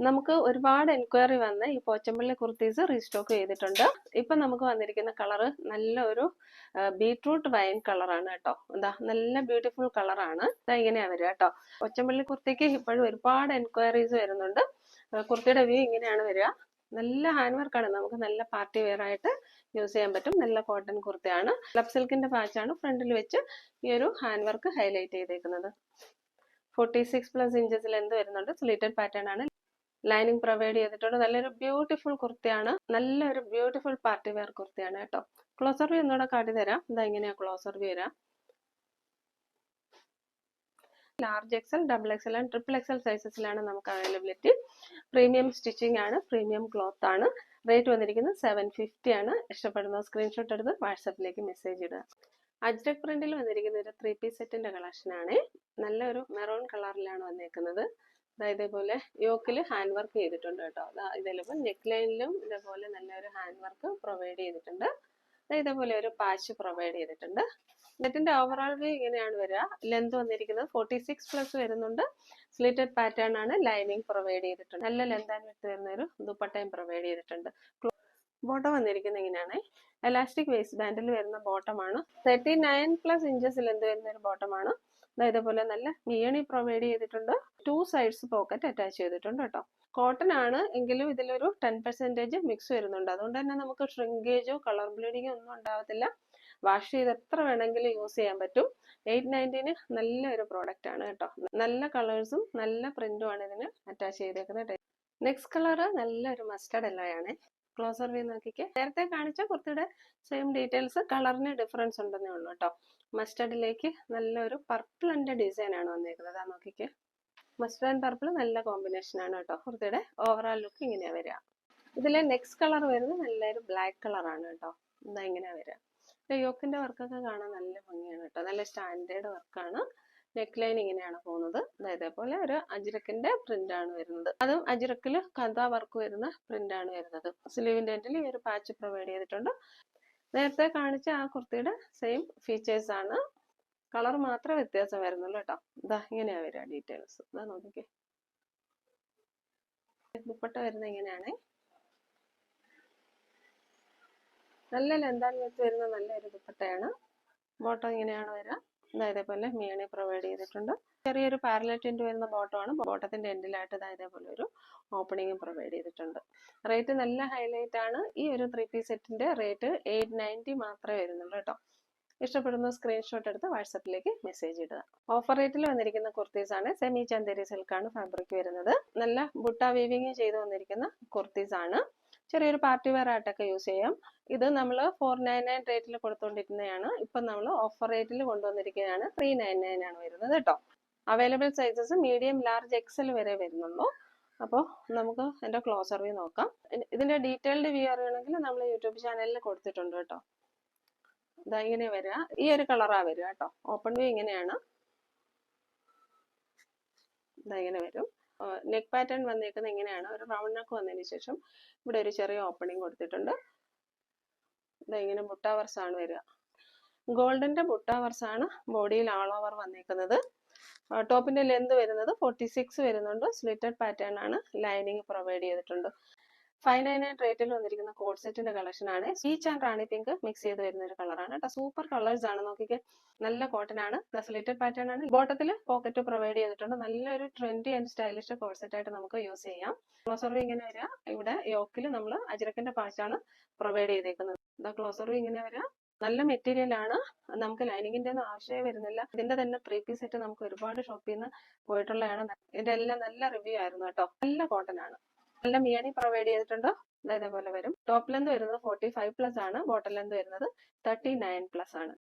നമുക്ക് ഒരുപാട് എൻക്വയറി വന്ന് ഈ പോച്ചമ്പള്ളി കുർത്തീസ് റീസ്റ്റോക്ക് ചെയ്തിട്ടുണ്ട്. ഇപ്പൊ നമുക്ക് വന്നിരിക്കുന്ന കളറ് നല്ല ഒരു ബീട്രൂട്ട് വൈൻ കളറാണ് കേട്ടോ. എന്താ നല്ല ബ്യൂട്ടിഫുൾ കളറാണ്. ഇങ്ങനെയാ വരിക കേട്ടോ. പോച്ചമ്പള്ളി കുർത്തിക്ക് ഇപ്പോഴും ഒരുപാട് എൻക്വയറീസ് വരുന്നുണ്ട്. കുർത്തിയുടെ വ്യൂ ഇങ്ങനെയാണ് വരിക. നല്ല ഹാൻഡ് വർക്കാണ്, നമുക്ക് നല്ല പാർട്ടി വെയർ ആയിട്ട് യൂസ് ചെയ്യാൻ പറ്റും. നല്ല കോട്ടൺ കുർത്തയാണ്. ലബ് സിൽക്കിന്റെ പാച്ചാണ് ഫ്രണ്ടിൽ വെച്ച് ഈ ഒരു ഹാൻഡ് വർക്ക് ഹൈലൈറ്റ് ചെയ്തേക്കുന്നത്. 46+ ഇഞ്ചസ് ലെന്ത് വരുന്നുണ്ട്. സ്ലീറ്റഡ് പാറ്റേൺ ആണ്. ലൈനിങ് പ്രൊവൈഡ് ചെയ്തിട്ടുണ്ട്. നല്ലൊരു ബ്യൂട്ടിഫുൾ കുർത്തിയാണ്. നല്ലൊരു ബ്യൂട്ടിഫുൾ പാർട്ടി വെയർ കുർത്തിയാണ് കേട്ടോ. ക്ലോസർ വ്യൂ ഒന്നുകൂടെ കാട്ടി തരാം. ഇതാ ഇങ്ങനെയാ ക്ലോസർ വ്യൂ വരാം. Large XL, double XL and triple XL സൈസസിലാണ് നമുക്ക് അവൈലബിലിറ്റി. പ്രീമിയം സ്റ്റിച്ചിങ് ആണ്, പ്രീമിയം ക്ലോത്ത് ആണ്. റേറ്റ് വന്നിരിക്കുന്നത് 750 ആണ്. ഇഷ്ടപ്പെടുന്ന സ്ക്രീൻഷോട്ട് എടുത്ത് വാട്സാപ്പിലേക്ക് മെസ്സേജ് ഇടുക. അജ്രക് പ്രിന്റിൽ വന്നിരിക്കുന്ന ഒരു 3 പീസ് സെറ്റിന്റെ കളക്ഷൻ ആണ്. നല്ലൊരു മെറൂൺ കളറിലാണ് വന്നിരിക്കുന്നത്. ഇതേപോലെ യോക്കിൽ ഹാൻഡ് വർക്ക് ചെയ്തിട്ടുണ്ട് കേട്ടോ. ഇതേപോലെ നെക്ക് ലൈനിലും ഇതേപോലെ നല്ലൊരു ഹാൻഡ് വർക്ക് പ്രൊവൈഡ് ചെയ്തിട്ടുണ്ട്. ഇതേപോലെ ഒരു പാച്ച് പ്രൊവൈഡ് ചെയ്തിട്ടുണ്ട്. നെറ്റിന്റെ ഓവറോൾ വ്യൂ ഇങ്ങനെയാണ് വരിക. ലെന്ത് വന്നിരിക്കുന്നത് 46+ വരുന്നുണ്ട്. സ്ലിറ്റഡ് പാറ്റേൺ ആണ്. ലൈനിങ് പ്രൊവൈഡ് ചെയ്തിട്ടുണ്ട്. നല്ല ലെന്ത് ആൻഡ് വിഡ്ത്ത് വരുന്ന ഒരു ദുപ്പട്ടയും പ്രൊവൈഡ് ചെയ്തിട്ടുണ്ട്. ബോട്ടം വന്നിരിക്കുന്നത് ഇങ്ങനെയാണ്. എലാസ്റ്റിക് വേസ്റ്റ് ബാൻഡിൽ വരുന്ന ബോട്ടമാണ്. 39+ ഇഞ്ചസ് ലെന്ത് വരുന്ന ഒരു ബോട്ടമാണ്. ഇതേപോലെ നല്ല മിയണി പ്രൊവൈഡ് ചെയ്തിട്ടുണ്ട്. 2 സൈഡ്സ് പോക്കറ്റ് അറ്റാച്ച് ചെയ്തിട്ടുണ്ട് കേട്ടോ. കോട്ടൺ ആണ് എങ്കിലും ഇതിലൊരു 10% മിക്സ് വരുന്നുണ്ട്. അതുകൊണ്ട് തന്നെ നമുക്ക് ഷ്രിങ്കേജോ കളർ ബ്ലീഡിങ്ങോ ഒന്നും ഉണ്ടാവത്തില്ല. വാഷ് ചെയ്ത് എത്ര വേണമെങ്കിലും യൂസ് ചെയ്യാൻ പറ്റും. 890 നല്ലൊരു പ്രോഡക്റ്റ് ആണ് കേട്ടോ. നല്ല കളേഴ്സും നല്ല പ്രിന്റും ആണ് ഇതിന് അറ്റാച്ച് ചെയ്തേക്കുന്നത്. നെക്സ്റ്റ് കളറ് നല്ലൊരു മസ്റ്റർഡ് യെല്ലോ ആണ്. ക്ലോസർ വ്യൂ നോക്കിക്കേ. നേരത്തെ കാണിച്ച കുർത്തിയുടെ സെയിം ഡീറ്റെയിൽസ്, കളറിന് ഡിഫറൻസ് ഉണ്ടെന്നേ ഉള്ളൂ കേട്ടോ. മസ്റ്റർഡിലേക്ക് നല്ലൊരു പർപ്പിൾ ആൻഡ് ഡിസൈൻ ആണ് വന്നേക്കുന്നത്. ആ നോക്കിക്കേ. മസ്റ്റർഡ് ആൻഡ് പർപ്പിൾ നല്ല കോമ്പിനേഷൻ ആണ് കേട്ടോ. കുർത്തിയുടെ ഓവറോൾ ലുക്ക് ഇങ്ങനെയാ വരിക. ഇതിലെ നെക്സ്റ്റ് കളർ വരുന്നത് നല്ലൊരു ബ്ലാക്ക് കളറാണ് കേട്ടോ. എന്താ ഇങ്ങനെയാ വരിക. യോക്കിന്റെ വർക്കൊക്കെ കാണാൻ നല്ല ഭംഗിയാണ് കേട്ടോ. നല്ല സ്റ്റാൻഡേർഡ് വർക്കാണ്. നെക്ക് ലൈൻ ഇങ്ങനെയാണ് പോകുന്നത്. ഇതേപോലെ ഒരു അജ്രക്കിന്റെ പ്രിന്റ് ആണ് വരുന്നത്. അതും അജ്രക്കില് കഥാ വർക്ക് വരുന്ന പ്രിന്റ് ആണ് വരുന്നത്. സ്ലീവിന്റെ എൻഡിൽ ഈ ഒരു പാച്ച് പ്രൊവൈഡ് ചെയ്തിട്ടുണ്ട്. നേരത്തെ കാണിച്ച ആ കുർത്തിയുടെ സെയിം ഫീച്ചേഴ്സ് ആണ്. കളർ മാത്രമേ വ്യത്യാസം വരുന്നുള്ളൂ കേട്ടോ. ഇതാ ഇങ്ങനെയാ വരിക ഡീറ്റെയിൽസ്. ഇതാ നോക്കിക്കേ. ദുപ്പട്ട വരുന്നത് ഇങ്ങനെയാണ്. നല്ല ലെന്ത് ആൻഡ് വിഡ്ത്ത് വരുന്ന നല്ലൊരു ദുപ്പട്ടയാണ്. ബോട്ടം ഇങ്ങനെയാണ് വരിക. ഇതേപോലെ മിയണി പ്രൊവൈഡ് ചെയ്തിട്ടുണ്ട്. ചെറിയൊരു പാരലൽ ടിന്റ് വരുന്ന ബോട്ടമാണ്. ബോട്ടത്തിന്റെ എൻഡിലായിട്ട് ഇതേപോലെ ഒരു ഓപ്പണിംഗും പ്രൊവൈഡ് ചെയ്തിട്ടുണ്ട്. റേറ്റ് നല്ല ഹൈലൈറ്റ് ആണ്. ഈ ഒരു 3 പീസ് സെറ്റിന്റെ റേറ്റ് 890 മാത്രമേ വരുന്നുള്ളൂ കേട്ടോ. ഇഷ്ടപ്പെടുന്ന സ്ക്രീൻഷോട്ട് എടുത്ത് വാട്സാപ്പിലേക്ക് മെസ്സേജ് ഇടുക. ഓഫർ റേറ്റിൽ വന്നിരിക്കുന്ന കുർത്തീസ് ആണ്. സെമി ചന്ദേരി സിൽക്കാണ് ഫാബ്രിക് വരുന്നത്. നല്ല ബുട്ട വീവിങ് ചെയ്ത് വന്നിരിക്കുന്ന കുർത്തീസ് ആണ്. ചെറിയൊരു പാർട്ടി വെയർ ആയിട്ടൊക്കെ യൂസ് ചെയ്യാം. ഇത് നമ്മൾ 499 റേറ്റിൽ കൊടുത്തുകൊണ്ടിരിക്കുന്നതാണ്. ഇപ്പൊ നമ്മൾ ഓഫർ റേറ്റിൽ കൊണ്ടുവന്നിരിക്കുന്നതാണ്. 399 ആണ് വരുന്നത് കേട്ടോ. Available sizes medium, large, XL വരെ വരുന്നുള്ളൂ. അപ്പോൾ നമുക്ക് എൻ്റെ ക്ലോസർ വ്യൂ നോക്കാം. ഇതിന്റെ ഡീറ്റെയിൽഡ് വ്യൂ അറിയണമെങ്കിൽ നമ്മൾ യൂട്യൂബ് ചാനലിൽ കൊടുത്തിട്ടുണ്ട് കേട്ടോ. ഇതാ ഇങ്ങനെ വരിക. ഈ ഒരു കളറാ വരിക കേട്ടോ. ഓപ്പൺ വ്യൂ ഇങ്ങനെയാണ്. ഇതാ ഇങ്ങനെ വരും. നെക്ക് പാറ്റേൺ വന്നേക്കുന്നത് ഇങ്ങനെയാണ്. ഒരു റൗണ്ട് നെക്ക് വന്നതിന് ശേഷം ഇവിടെ ഒരു ചെറിയ ഓപ്പണിംഗ് കൊടുത്തിട്ടുണ്ട്. ഇതാ ഇങ്ങനെ ബുട്ടാവർസ് ആണ് വരിക. ഗോൾഡിന്റെ ബുട്ടാവർസ് ആണ് ബോഡിയിൽ ആൾ ഓവർ വന്നേക്കുന്നത്. ടോപ്പിന്റെ ലെന്ത് വരുന്നത് 46 വരുന്നുണ്ട്. സ്ലിറ്റഡ് പാറ്റേൺ ആണ്. ലൈനിങ് പ്രൊവൈഡ് ചെയ്തിട്ടുണ്ട്. 599 റേറ്റിൽ വന്നിരിക്കുന്ന കോഡ് സെറ്റിന്റെ കളക്ഷൻ ആണ്. Peach and Rani pink mix ചെയ്ത് വരുന്ന ഒരു കളറാണ് കേട്ടോ. സൂപ്പർ കളേഴ്സ് ആണ്. നോക്കിക്കേ. നല്ല കോട്ടൺ ആണ്. സ്ലിറ്റഡ് പാറ്റേൺ ആണ്. ബോട്ടത്തിൽ പോക്കറ്റ് പ്രൊവൈഡ് ചെയ്തിട്ടുണ്ട്. നല്ലൊരു trendy and stylish code set ആയിട്ട് നമുക്ക് യൂസ് ചെയ്യാം. ക്ലോസർ വ്യൂ ഇങ്ങനെ വരിക. ഇവിടെ യോക്കിൽ നമ്മൾ അജ്രക്കിന്റെ പാച്ചാണ് പ്രൊവൈഡ് ചെയ്തേക്കുന്നത്. ക്ലോസർ വ്യൂ ഇങ്ങനെ വരിക. നല്ല മെറ്റീരിയൽ ആണ്. നമുക്ക് ലൈനിങ്ങിന്റെ ഒന്നും ആവശ്യമേ വരുന്നില്ല. ഇതിന്റെ തന്നെ 3 പീസ് സെറ്റ് നമുക്ക് ഒരുപാട് ഷോപ്പിൽ നിന്ന് പോയിട്ടുള്ളതാണ്. ഇതിന്റെ എല്ലാം നല്ല റിവ്യൂ ആയിരുന്നു കേട്ടോ. നല്ല കോട്ടൺ ആണ്. നല്ല മിയണി പ്രൊവൈഡ് ചെയ്തിട്ടുണ്ട്. ഇതേപോലെ വരും. ടോപ്പ് ലെന്ത് വരുന്നത് 45+ ആണ്. ബോട്ടം ലെന്ത് വരുന്നത് 39+ ആണ്.